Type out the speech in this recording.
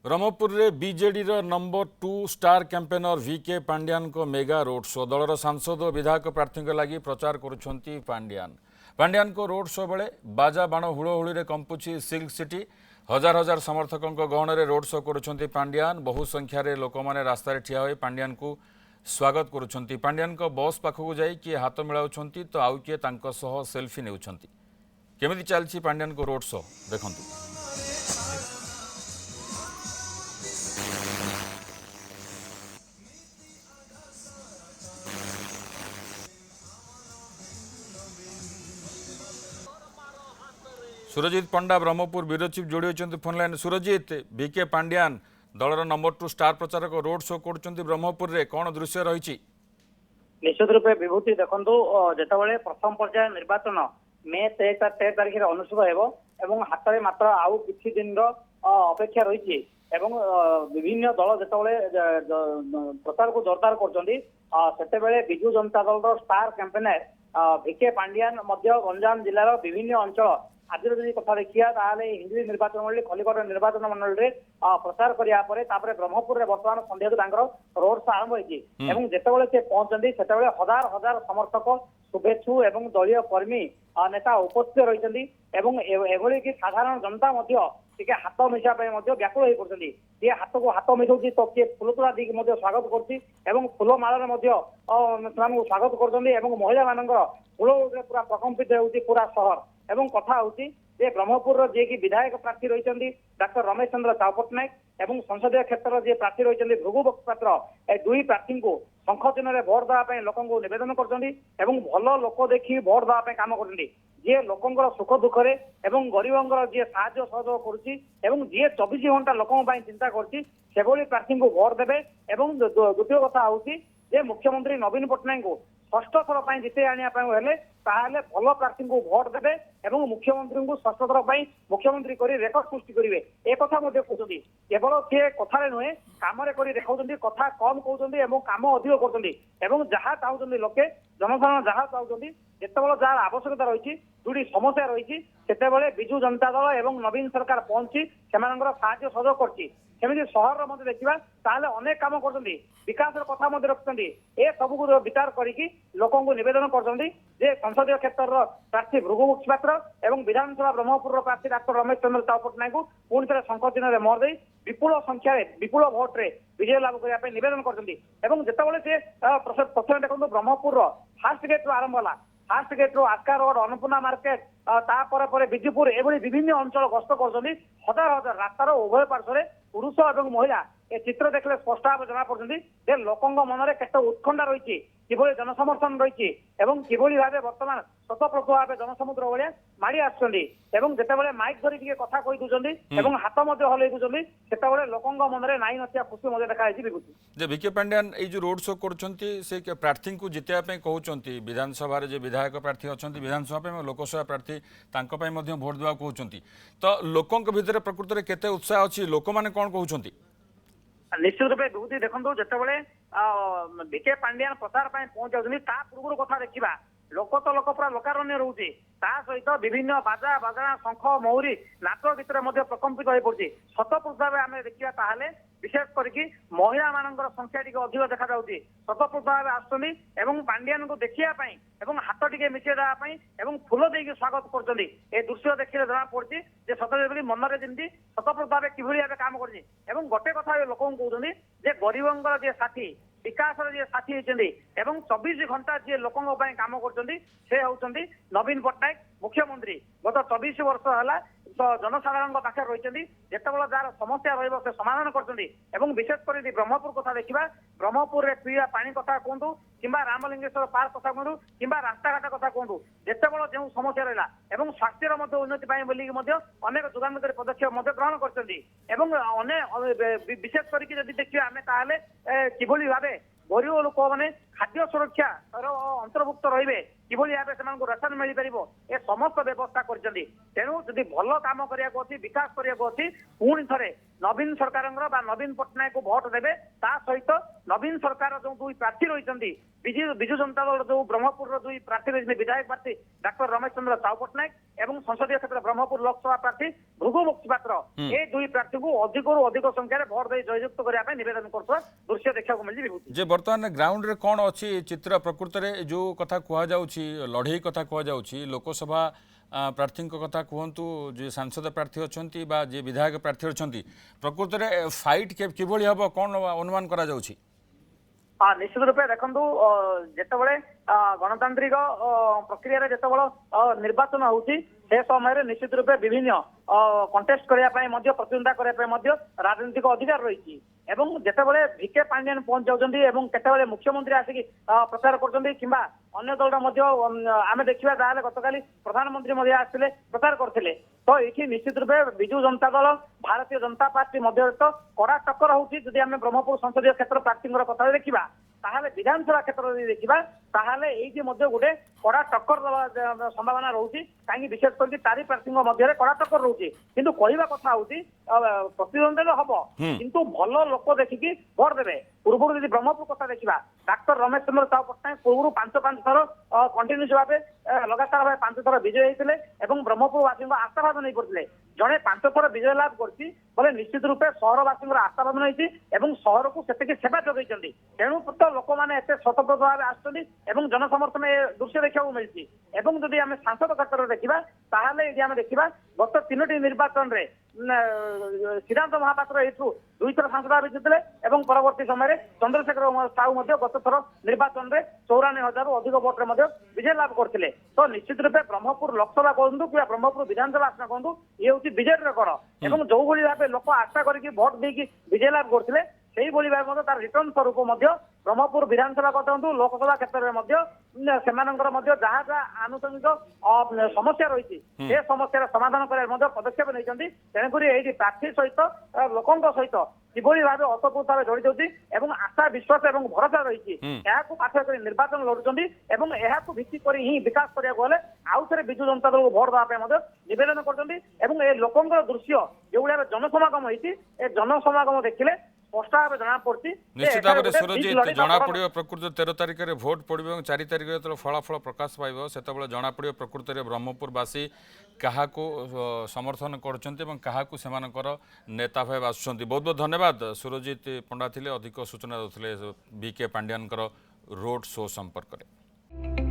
ब्रह्मपुर में BJD number 2 star campaigner VK Pandian को mega road show दलर सांसद और विधायक प्रार्थी लगी प्रचार करुछंती पांड्यान को रोड शो बेले बाजा बाण हुड़हुड़ी कंपुची सिल्क सिटी हजार हजार समर्थकों गहन रोड शो करुछंती पांड्यान बहु संख्यार लोक मैंने रास्तार ठिया हो पांड्यान को स्वागत करुछंती पांड्यान को बस पाखक जाई किए हाथ मिलाउछंती तो आउ किए तांको सह सेल्फी नेउछंती केमिति चलछि पांड्यान को रोड शो देखंतु। सुरजित पंडा ब्रह्मपुर ब्यूरो चीफ जोड़ी होती phone line. Surajit VK Pandian दलर नंबर 2 स्टार प्रचारक रोड शो कर ब्रह्मपुर रे कौन दृश्य रही? निश्चित रूपे विभूति देखो जितेबाला प्रथम पर्याय निर्वाचन मे 13 तारिख अनुष्ठित हो हाथ में मात्र आउ किछि दिन अपेक्षा रही विभिन्न दल जितेबाला प्रचार को जोरदार करते Biju Janata Dal star campaigner VK Pandian Ganjam जिलार विभिन्न अंचल आज कथा देखा हिंदी निर्वाचन मंडली खलिकोट निर्वाचन मंडल में प्रचार करने ब्रह्मपुर में बर्तमान संध्या रोड शो आरंभ होती जितेबाला से पहुंचती से हजार हजार समर्थक शुभेच्छु एवं दलीय कर्मी नेता उपस्थित रही कि साधारण जनता हाथ मिशा व्याकुल हो पड़ती किए हाथ को हाथ मिसाऊँ तो किए फुल तोड़ा दी स्वागत कर फुल माल स्वागत कर महिला मान फूल पूरा प्रकम्पित होती पूरा सहर एवं कथा होती ब्रह्मपुर जी की विधायक प्रार्थी रही डॉक्टर रमेश चंद्र साहू पट्टनायक एवं संसदीय क्षेत्र जी प्रार्थी रही भृगु बक्सपात्र ए दुई प्रार्थी को शंख चिन्ह भोट देवाई लोक नवेदन कर भल लोक देखी भोट देवाई कम कर जी लोकंर सुख दुखरे एवं गरीबंर जी साहाय्य सहयोग करुँच जी 24 घंटा लोकों चिंता कर प्रार्थी को भोट देवे द्वितीय कथा हूँ मुख्यमंत्री नवीन पट्टनायक को षष्ठ थर पर जिते आने भल प्रार्थी को भोट देवे मुख्यमंत्री को षष्ठ थर पर मुख्यमंत्री कर रेकर्ड सृष्टि करेंगे एक कहते केवल सी कथार नुहे कम देखा कथा कम कहते कम अधिक कर जहाँ चाहते लोके जनसाधारण जहाँ चाहते जितेबाला जार आवश्यकता रही जोड़ी समस्या रही से विजु जनता दल एवं नवीन सरकार पहुंची से साहाय्य सहयोग करमी सहर मध्य देखा अनेक कम कर विकास कथा रखुच्च ए सब को विचार करके लोक नवेदन कर संसदीय क्षेत्र प्रार्थी भृगु बक्सपात्र एवं विधानसभा ब्रह्मपुर प्रार्थी डॉक्टर रमेश चंद्र साहू पट्टनायक को पुणी थे शंख चिन्ह मोहर दे विपुल संख्यार विपुल भोट रे विजय लाभ करने नवेदन करते से प्रथम देखो ब्रह्मपुर फास्ट गेट आरंभ है fast gate Aska road Annapurna market तापर बिजुपुर एभली विभिन्न अंचल गस्त कर हजार हजार रास्तार उभय पार्श्व पुरुष और महिला ए चित्र देखले स्पष्ट भाव जना पड़ती लोकों मन में केत उत्कंठा रही किभली जनसमर्थन रही किभली भाव बर्तमान स्वतःप्रभ भाव जनसमुद्र भाया माड़ी आसते माइक धरी कथा कही दूसरी हाथ हल्ई दूसरी से लोकों मन में नाई नथिया खुशी मजा देखा विभूति वीके पांड्यान ये रोड शो कर प्रार्थी को जितने कहते विधानसभा जो विधायक प्रार्थी अच्छा विधानसभा लोकसभा प्रार्थी भोट देवा कहते तो लोकों भितर प्रकृत में केते उत्साह अच्छी लोक मैंने कौन कहते? निश्चित रूपे विभूति देखो जितेबाला वीके पांड्यान प्रचार पहुंच पूर्व कथा देखा लोक तो लोक पूरा लोकारण्य रोचे सहित विभिन्न बाजा बाजा शंख महुरी नाच गीत प्रकम्पित हो पड़ी शतप्रभ भाव आम देखा विशेष करके महिला मान संख्या टी अधिक देखा शतप्रभ भाव आसुँच पांड्यान को देखापी हाथ टी मिशे देवाई फूल देकी स्वागत कर दृश्य देखने जना पड़ी सतत मनरे जमी शतप्रभ भाव कि भाव कम कर गोटे कथा लोक कहते गरीबंर जी साथी विकास जी साथी होती 24 घंटा जी लोकों कम कर नवीन पट्टनायक मुख्यमंत्री गत 24 वर्ष है तो जनसाधारण पाखे रही जितेबाला जार समस्या रे समाधान कर विशेषकर ब्रह्मपुर कथा देखा ब्रह्मपुर में पीवा पानी कथा कहतु कि रामलिंगेश्वर पार्क कथा कहतु कि रास्ताघाट कथा कहतु जितेबाला जो समस्या रहा स्वास्थ्यर उन्नति अनेक जुगानकारी पदक्षेप ग्रहण कर विशेष करके देखिए आम कि भाव गरीब लोक मैंने खाद्य सुरक्षा अंतर्भुक्त रे कि भाव से राशन मिल पार ए समस्त व्यवस्था कर तेणु जदि भल कम करने विकास करने पुणी थे नवीन सरकार नवीन पट्टनायक को भोट देवे ता सहित नवीन सरकार जो दुई प्रार्थी रही विजु जनता दल जो ब्रह्मपुर दुई प्रार्थी रही विधायक प्रार्थी डॉक्टर रमेश चंद्र साहू पट्टनायक एवं संसदीय क्षेत्र ब्रह्मपुर लोकसभा प्रार्थी भृगु मुखपात्र ए दुई प्रार्थी को अधिक संख्यार भोट दे जययुक्त करने निवेदन कर दृश्य देखा मिली विभूति जे बर्तमान ग्राउंड रे कौन अच्छी चित्र प्रकृत में जो कथा कहुच्छी लड़े कथा कहुच्छी लोकसभा प्रार्थी कथा कहतु जे सांसद प्रार्थी अच्छा जे विधायक प्रार्थी अच्छा प्रकृत में फाइट किभली हम कौन अनुमान करा जाउछि? निश्चित रूपे देखु जिते गणतांत्रिक प्रक्रिया जिते निर्वाचन होती से समय निश्चित रूपे विभिन्न कंटेस्ट करने प्रतिद्वंदा करने राजनीतिक अधिकार रही एवं जितेबाला भिके पांडियान पहुंच जाऊँगी केतबेले मुख्यमंत्री आसिक प्रचार कर अन्य दल आम देखा जहाँ गतकाली प्रधानमंत्री आसते प्रचार करते तो ये निश्चित रूपे विजु जनता दल भारतीय जनता पार्टी मध्य तो कड़ा टक्कर होती जदि आम ब्रह्मपुर संसदीय क्षेत्र प्रार्थी कथा देखा ताहले विधानसभा क्षेत्र में देखा ताहले ये गोटे कड़ा टक्कर संभावना रोचे कहीं विशेष करके चारि प्रार्थी मध्य कड़ा टक्कर रोचे किंतु कहवा कथा होती प्रतिद्वंद्विता हम किंतु भल लोक देखिकी भोट देवे पूर्व यदि ब्रह्मपुर कथा देखा डॉक्टर रमेश चंद्र साहू पट्टनायक पूर्व पांच थर कंटिन्यूस भाव लगातार भाव 5 थर विजय होते ब्रह्मपुरवासी आशावाद नहीं पड़ते जड़े 5 थर विजय लाभ कर निश्चित रूपे सहरवासी आशावाद नहीं सहर को से सेवा जगैंट तेणु तो लोक मैंने स्वतंत्र भाव आसुँच जनसमर्थन ए दृश्य देखा मिलती जदि आम सांसद क्षेत्र में देखा ताहले आम देखा गत 3टी निर्वाचन में सिद्धांत महापात्र एठू 2 थर सांसद भाव जीतले परवर्ती समय चंद्रशेखर साहू गत थर निर्वाचन में 94,000 अधिक भोट विजय लाभ करते तो निश्चित रूपे ब्रह्मपुर लोकसभा कहतु कि ब्रह्मपुर विधानसभा आसन कहतु ये हूँ विजय रेकर्ड और जो भाव लोक आशा करके भोट देकी विजय लाभ करते से भाव तार रिटर्न स्वरूप ब्रह्मपुर विधानसभा कहतु लोकसभा क्षेत्र में जहाँ जहाँ आनुषंगिक समस्या रही से समस्या समाधान करने पदक्षेप नहीं तेणुक ये प्रार्थी सहित लोकों सहित किभली भाव अतपूर्त भाव जोड़ी जाऊँगी आशा विश्वास और भरोसा रही पाठ कर निर्वाचन लड़ुंट भित्ति कर ही विकास करने आउ थे विजु जनता दल को भोट देवाई निवेदन कर लोकों दृश्य जो भाव जनसमागम होती जनसमागम देखिले निश्चित भाव में सुरजित जना पड़ो प्रकृत 13 तारिख में भोट पड़ो 4 तारिख जो फलाफल प्रकाश पाइब से जना पड़ो प्रकृत में ब्रह्मपुरवासी क्या समर्थन कर नेता भाव आसुँच। बहुत बहुत धन्यवाद सुरजित पंडा थे अधिक सूचना देते बीके पांडियान रोड शो संपर्क में।